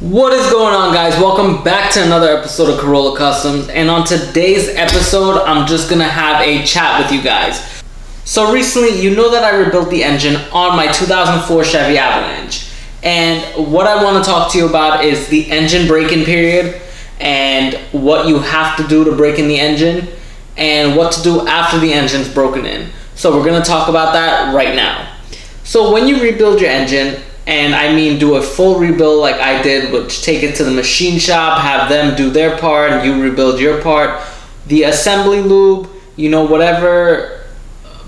What is going on, guys? Welcome back to another episode of Corolla Customs, and on today's episode I'm just gonna have a chat with you guys. So recently, you know that I rebuilt the engine on my 2004 Chevy Avalanche, and what I want to talk to you about is the engine break-in period and what you have to do to break in the engine and what to do after the engine's broken in. So we're gonna talk about that right now. So when you rebuild your engine, and I mean do a full rebuild like I did, which take it to the machine shop, have them do their part, and you rebuild your part. The assembly lube, you know, whatever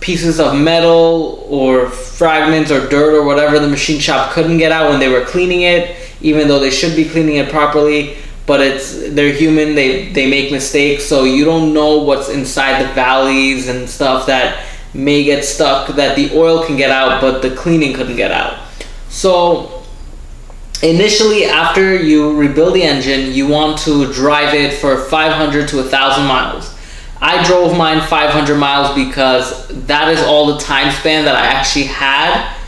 pieces of metal or fragments or dirt or whatever the machine shop couldn't get out when they were cleaning it, even though they should be cleaning it properly, but they're human, they make mistakes, so you don't know what's inside the valleys and stuff that may get stuck, that the oil can get out, but the cleaning couldn't get out. So initially, after you rebuild the engine, you want to drive it for 500 to 1,000 miles. I drove mine 500 miles because that is all the time span that I actually had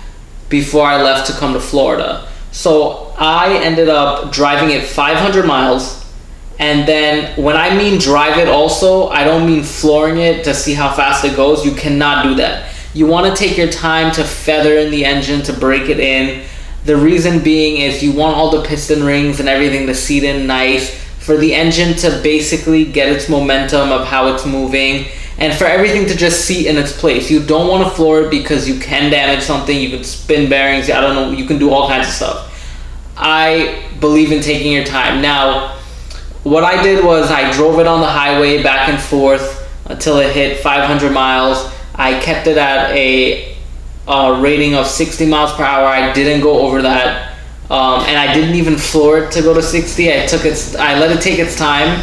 before I left to come to Florida. So I ended up driving it 500 miles, and then when I mean drive it also, I don't mean flooring it to see how fast it goes. You cannot do that. You want to take your time to feather in the engine, to break it in. The reason being is you want all the piston rings and everything to seat in nice, for the engine to basically get its momentum of how it's moving, and for everything to just seat in its place. You don't want to floor it because you can damage something. You can spin bearings, I don't know, you can do all kinds of stuff. I believe in taking your time. Now, what I did was I drove it on the highway back and forth until it hit 500 miles. I kept it at a rating of 60 miles per hour. I didn't go over that, and I didn't even floor it to go to 60. I let it take its time.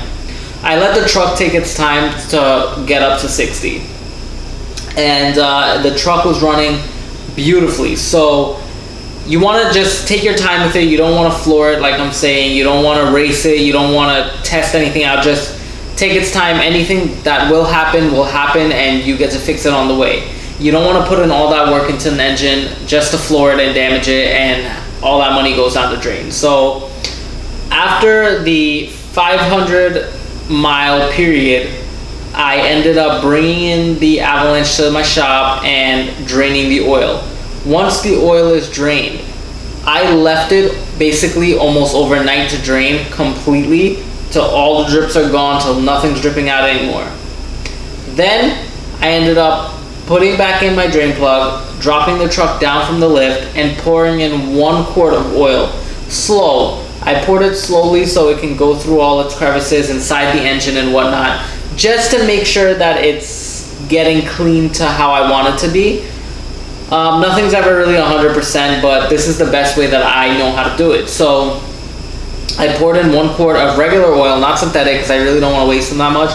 I let the truck take its time to get up to 60, and the truck was running beautifully. So you want to just take your time with it. You don't want to floor it, like I'm saying. You don't want to race it. You don't want to test anything out. Just take its time. Anything that will happen, and you get to fix it on the way. You don't want to put in all that work into an engine just to floor it and damage it, and all that money goes down the drain. So after the 500 mile period, I ended up bringing in the Avalanche to my shop and draining the oil. Once the oil is drained, I left it basically almost overnight to drain completely, till all the drips are gone, till nothing's dripping out anymore. Then I ended up putting back in my drain plug, dropping the truck down from the lift, and pouring in 1 quart of oil. Slow. I poured it slowly so it can go through all its crevices inside the engine and whatnot, just to make sure that it's getting clean to how I want it to be. Nothing's ever really 100%, but this is the best way that I know how to do it. So I poured in 1 quart of regular oil, not synthetic, because I really don't want to waste them that much.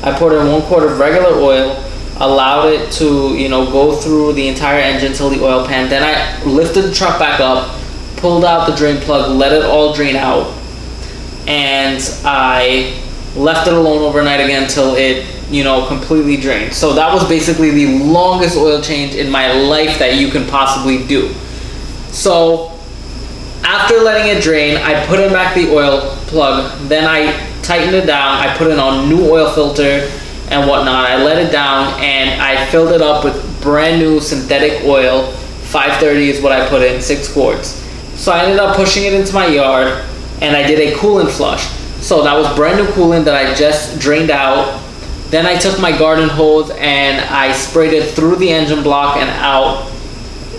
I poured in 1 quart of regular oil, allowed it to, you know, go through the entire engine till the oil pan. Then I lifted the truck back up, pulled out the drain plug, let it all drain out, and I left it alone overnight again till it, you know, completely drained. So that was basically the longest oil change in my life that you can possibly do. So after letting it drain, I put in back the oil plug, then I tightened it down, I put in a new oil filter and whatnot. I let it down and I filled it up with brand new synthetic oil. 530 is what I put in, 6 quarts. So I ended up pushing it into my yard, and I did a coolant flush. So that was brand new coolant that I just drained out. Then I took my garden hose and I sprayed it through the engine block and out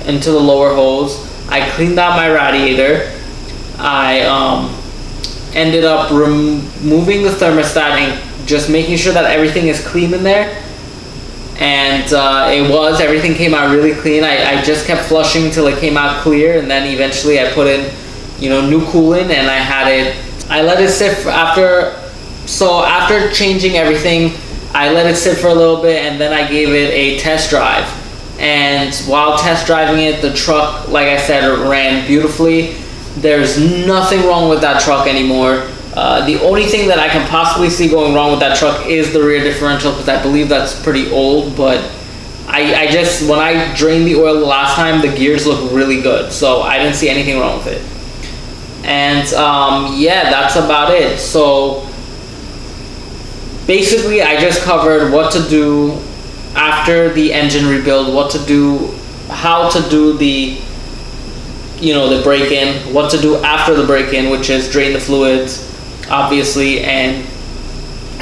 into the lower hose. I cleaned out my radiator. I ended up removing the thermostat and just making sure that everything is clean in there. And everything came out really clean. I just kept flushing until it came out clear, and then eventually I put in, you know, new coolant, and I let it sit after changing everything, I let it sit for a little bit, and then I gave it a test drive. And while test driving it, the truck, like I said, ran beautifully. There's nothing wrong with that truck anymore. The only thing that I can possibly see going wrong with that truck is the rear differential, because I believe that's pretty old, but when I drained the oil the last time, the gears look really good, so I didn't see anything wrong with it. And yeah, that's about it. So basically I just covered what to do after the engine rebuild, what to do, how to do the, you know, the break-in, what to do after the break-in, which is drain the fluids, obviously. And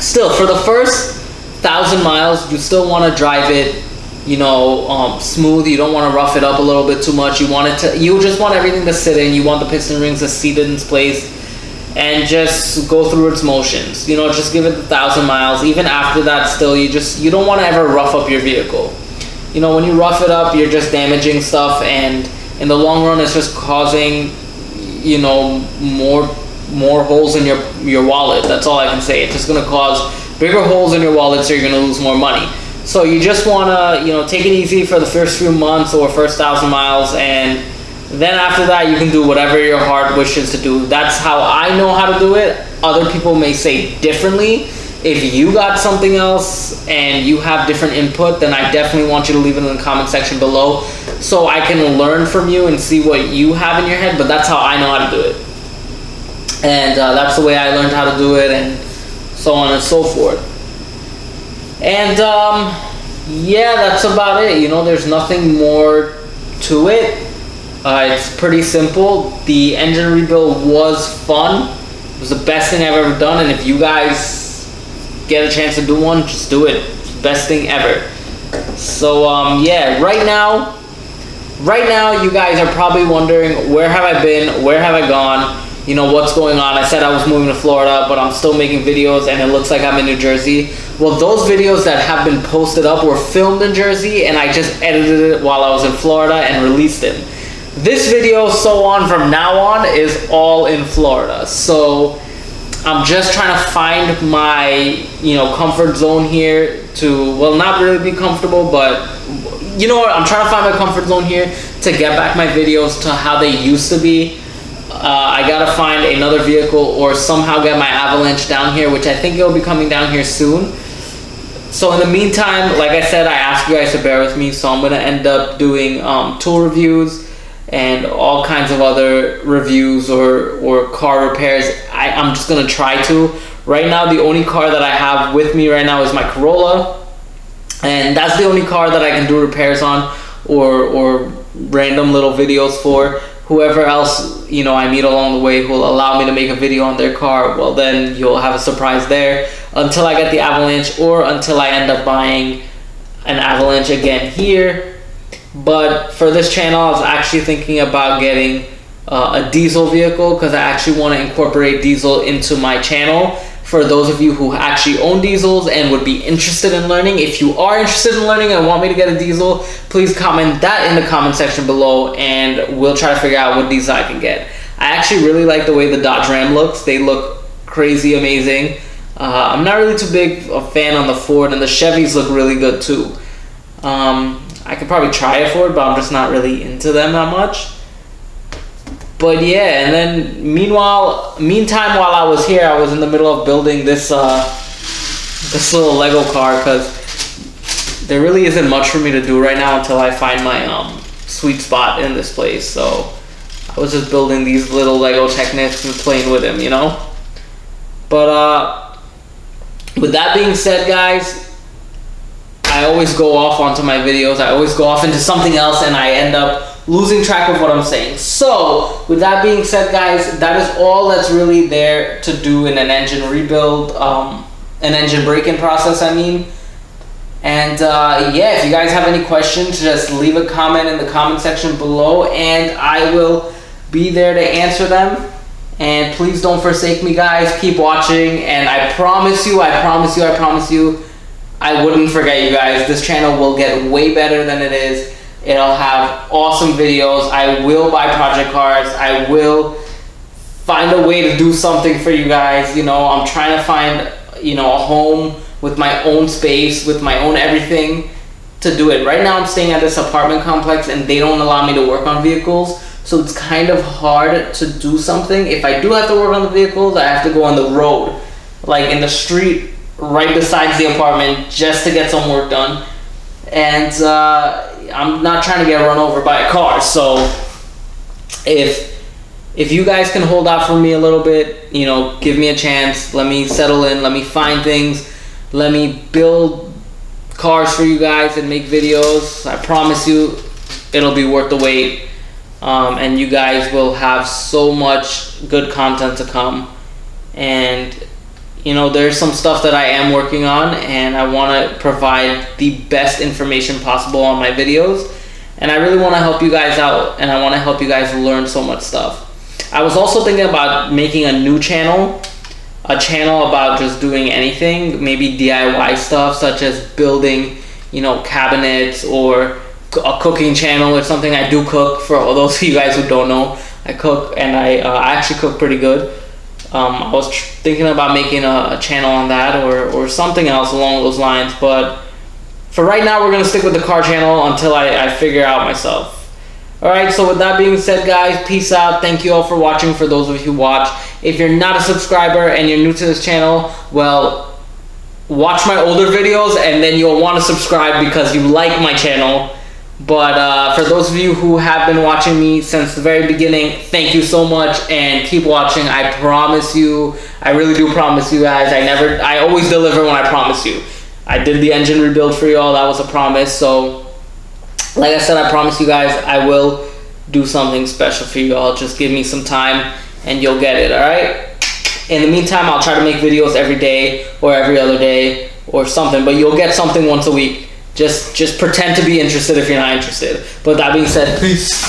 still, for the first 1,000 miles, you still want to drive it, you know, smooth. You don't want to rough it up a little bit too much. You want it to, you just want everything to sit in. You want the piston rings to seat in its place and just go through its motions. You know, just give it 1,000 miles. Even after that, still, you don't want to ever rough up your vehicle. You know, when you rough it up, you're just damaging stuff, and in the long run, it's just causing, you know, more holes in your wallet. That's all I can say. It's just going to cause bigger holes in your wallet, so you're going to lose more money. So you just want to, you know, take it easy for the first few months or first 1,000 miles, and then after that, you can do whatever your heart wishes to do. That's how I know how to do it. Other people may say differently. If you got something else and you have different input, then I definitely want you to leave it in the comment section below so I can learn from you and see what you have in your head. But that's how I know how to do it. And that's the way I learned how to do it, and so on and so forth. And yeah, that's about it. You know, there's nothing more to it. It's pretty simple. The engine rebuild was fun. It was the best thing I've ever done, and if you guys get a chance to do one, just do it. It's the best thing ever. So yeah, right now you guys are probably wondering, where have I been? Where have I gone? You know, what's going on? I said I was moving to Florida, but I'm still making videos, and it looks like I'm in New Jersey. Well, those videos that have been posted up were filmed in Jersey, and I just edited it while I was in Florida and released it. This video, so on from now on, is all in Florida. So I'm just trying to find my, you know, comfort zone here to, well, not really be comfortable, but you know what? I'm trying to find my comfort zone here to get back my videos to how they used to be. I gotta find another vehicle or somehow get my Avalanche down here, which I think it'll be coming down here soon. So in the meantime, like I said, I asked you guys to bear with me, so I'm gonna end up doing tool reviews and all kinds of other reviews or car repairs. I'm just gonna try to. Right now, the only car that I have with me right now is my Corolla, and that's the only car that I can do repairs on or random little videos for. Whoever else, you know, I meet along the way who will allow me to make a video on their car, well, then you'll have a surprise there until I get the Avalanche, or until I end up buying an Avalanche again here. But for this channel, I was actually thinking about getting a diesel vehicle, because I actually want to incorporate diesel into my channel. For those of you who actually own diesels and would be interested in learning, if you are interested in learning and want me to get a diesel, please comment that in the comment section below, and we'll try to figure out what diesel I can get. I actually really like the way the Dodge Ram looks. They look crazy amazing. I'm not really too big a fan on the Ford, and the Chevys look really good too. I could probably try a Ford, but I'm just not really into them that much. But yeah, and then meantime, while I was here, I was in the middle of building this this little Lego car, because there really isn't much for me to do right now until I find my sweet spot in this place. So I was just building these little Lego Technics and playing with them, you know. But with that being said, guys, I always go off onto my videos. I always go off into something else, and I end up losing track of what I'm saying. So with that being said, guys, that is all that's really there to do in an engine rebuild, an engine break-in process, I mean. And yeah, if you guys have any questions, just leave a comment in the comment section below, and I will be there to answer them. And please don't forsake me, guys. Keep watching, and I promise you, I wouldn't forget you guys. This channel will get way better than it is. It'll have awesome videos. I will buy project cars. I will find a way to do something for you guys. You know, I'm trying to find, you know, a home with my own space, with my own everything to do it. Right now I'm staying at this apartment complex, and they don't allow me to work on vehicles. So it's kind of hard to do something. If I do have to work on the vehicles, I have to go on the road, like in the street right besides the apartment, just to get some work done. And I'm not trying to get run over by a car. So if if you guys can hold out for me a little bit, you know, give me a chance, let me settle in, let me find things, let me build cars for you guys and make videos. I promise you it'll be worth the wait, and you guys will have so much good content to come. And you know, there's some stuff that I am working on, and I want to provide the best information possible on my videos, and I really want to help you guys out, and I want to help you guys learn so much stuff. I was also thinking about making a new channel, a channel about just doing anything, maybe DIY stuff such as building, you know, cabinets, or a cooking channel or something. I do cook, for all those of you guys who don't know. I cook, and I actually cook pretty good. I was thinking about making a channel on that, or something else along those lines, but for right now we're gonna stick with the car channel until I figure out myself. Alright, so with that being said, guys, peace out. Thank you all for watching, for those of you who watch. If you're not a subscriber and you're new to this channel, well, watch my older videos and then you'll want to subscribe because you like my channel. But for those of you who have been watching me since the very beginning, thank you so much, and keep watching. I promise you, I really do promise you guys, I always deliver when I promise you. I did the engine rebuild for y'all, that was a promise. So like I said, I promise you guys I will do something special for you all. Just give me some time and you'll get it, alright? In the meantime, I'll try to make videos every day or every other day or something, but you'll get something once a week. Just pretend to be interested if you're not interested. But that being said, peace.